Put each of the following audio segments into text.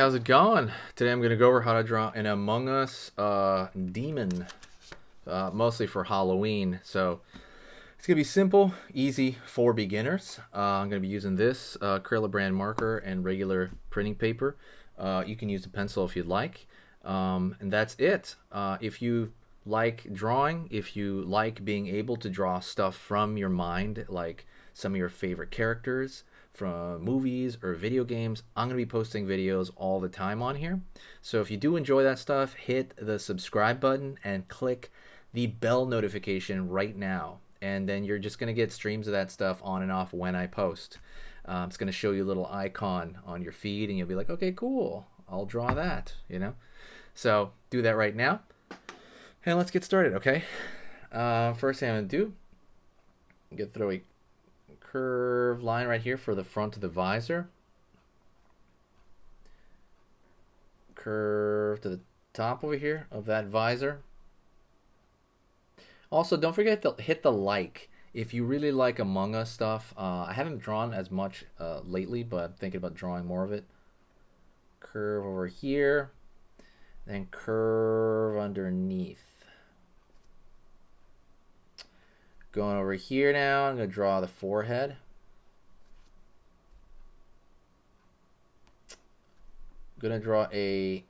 how's it going? Today I'm going to go over how to draw an Among Us demon, mostly for Halloween. So it's going to be simple, easy for beginners. I'm going to be using this Acrylic brand marker and regular printing paper. You can use a pencil if you'd like. And that's it. If you like drawing, if you like being able to draw stuff from your mind, like some of your favorite characters from movies or video games, I'm going to be posting videos all the time on here. So if you do enjoy that stuff, hit the subscribe button and click the bell notification right now. And then you're just going to get streams of that stuff on and off when I post. It's going to show you a little icon on your feed and you'll be like, okay, cool, I'll draw that, you know? So do that right now. And let's get started, okay? First thing I'm going to do, I'm going to throw a curved line right here for the front of the visor. Curve to the top over here of that visor. Also, don't forget to hit the like if you really like Among Us stuff. I haven't drawn as much lately, but I'm thinking about drawing more of it. Curve over here, then curve underneath. Going over here now, I'm going to draw the forehead. I'm going to draw a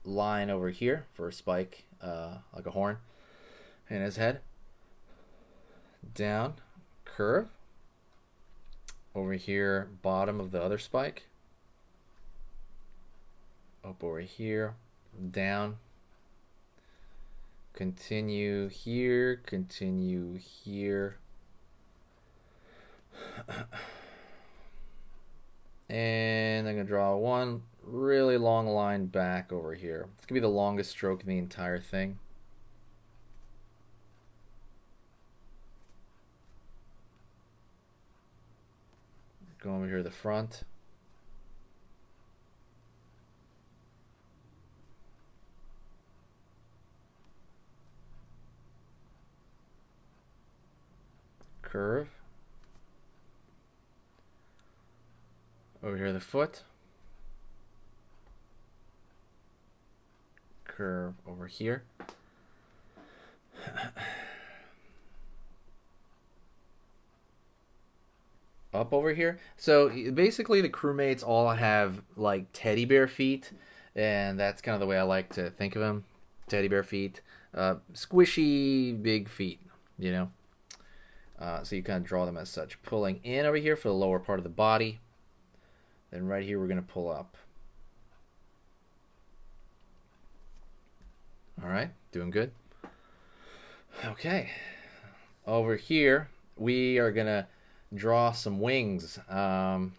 line over here for a spike, like a horn, in his head. Down, curve. Over here, bottom of the other spike. Up over here, down. Continue here, continue here. And I'm going to draw one really long line back over here. It's going to be the longest stroke in the entire thing. Go over here to the front. Curve. Over here the foot. Curve over here. Up over here. So basically the crewmates all have like teddy bear feet, and that's kind of the way I like to think of them. Teddy bear feet. Squishy big feet, you know. So you kind of draw them as such. Pulling in over here for the lower part of the body. Then right here we're going to pull up. Alright, doing good. Okay. Over here we are going to draw some wings. Alright.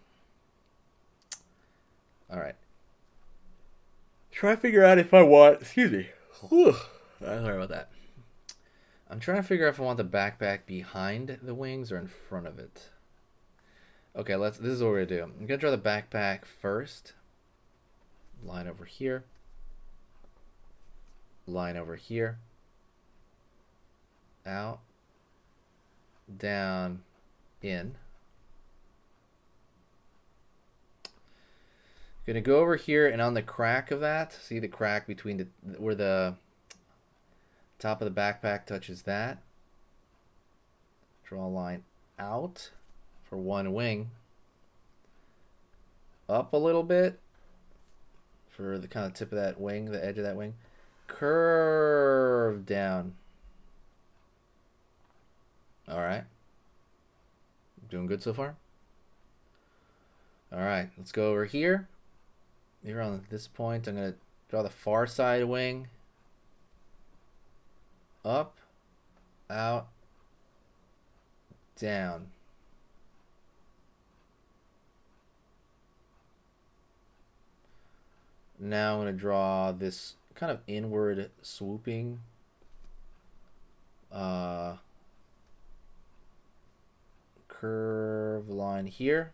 Try to figure out if I want... Excuse me. Whew. Sorry about that. I'm trying to figure out if I want the backpack behind the wings or in front of it. Okay, this is what we're gonna do. I'm gonna draw the backpack first. Line over here. Line over here. Out. Down. In. Gonna go over here and on the crack of that, see the crack between where the top of the backpack touches that. Draw a line out for one wing. Up a little bit for the kind of tip of that wing, the edge of that wing. Curve down. Alright. Doing good so far? Alright, let's go over here. Here on this point, I'm going to draw the far side wing. Up, out, down. Now I'm going to draw this kind of inward swooping curve line here.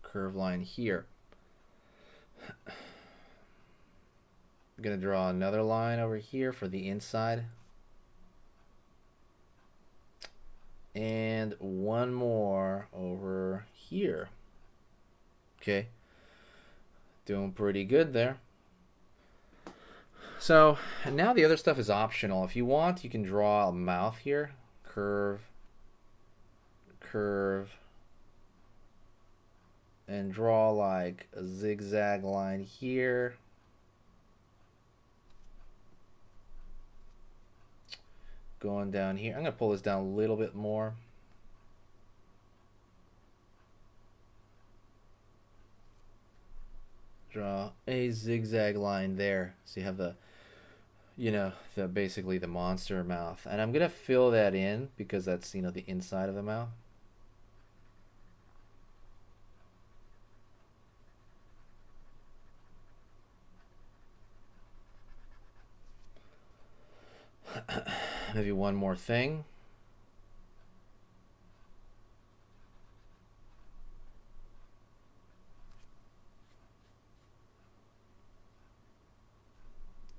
Curve line here. I'm going to draw another line over here for the inside. And one more over here. Okay. Doing pretty good there. So now the other stuff is optional. If you want, you can draw a mouth here. Curve, curve, and draw like a zigzag line here. Going down here. I'm going to pull this down a little bit more. Draw a zigzag line there. So you have the, the basically the monster mouth. And I'm going to fill that in because that's, the inside of the mouth. Maybe one more thing.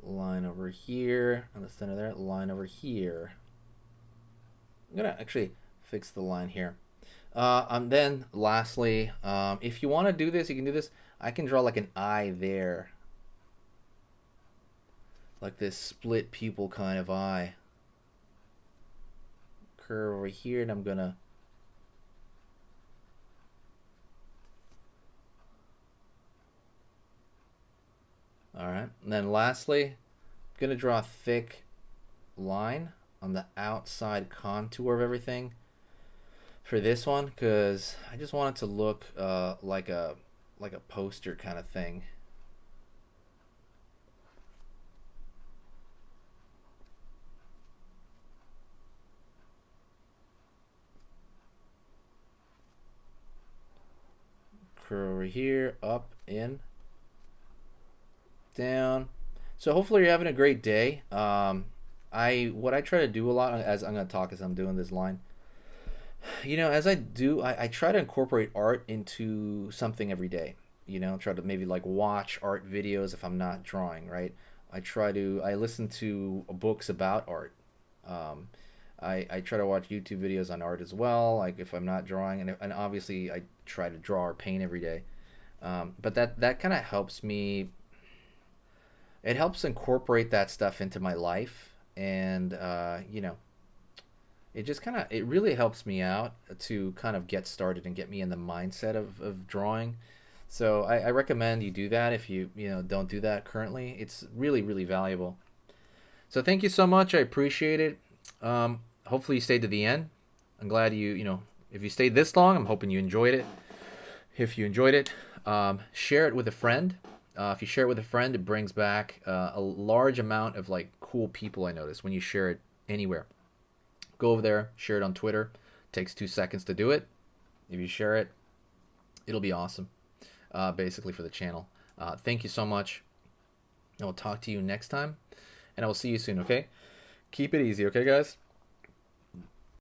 Line over here on the center there, line over here. I'm gonna actually fix the line here. Then lastly, if you want to do this, you can do this. I can draw like an eye there, like this split pupil kind of eye. Curve over here, and I'm gonna all right, and then lastly, I'm gonna draw a thick line on the outside contour of everything for this one because I just want it to look like a poster kind of thing. Curve over here, up, in, down. So hopefully you're having a great day. What I try to do a lot as I'm gonna talk as I'm doing this line. As I do, I try to incorporate art into something every day. Try to maybe like watch art videos if I'm not drawing, right? I listen to books about art. Um, I try to watch YouTube videos on art as well, like if I'm not drawing, and obviously I try to draw or paint every day. But that kind of helps me. It helps incorporate that stuff into my life, and it just it really helps me out to kind of get started and get me in the mindset of drawing. So I recommend you do that if you don't do that currently. It's really, really valuable. So thank you so much. I appreciate it. Hopefully you stayed to the end. I'm glad if you stayed this long, I'm hoping you enjoyed it. If you enjoyed it, share it with a friend. If you share it with a friend, it brings back a large amount of like cool people. I notice when you share it anywhere. Go over there, share it on Twitter. It takes 2 seconds to do it. If you share it, it'll be awesome. Basically for the channel. Thank you so much. I will talk to you next time, and I will see you soon. Okay, keep it easy. Okay, guys.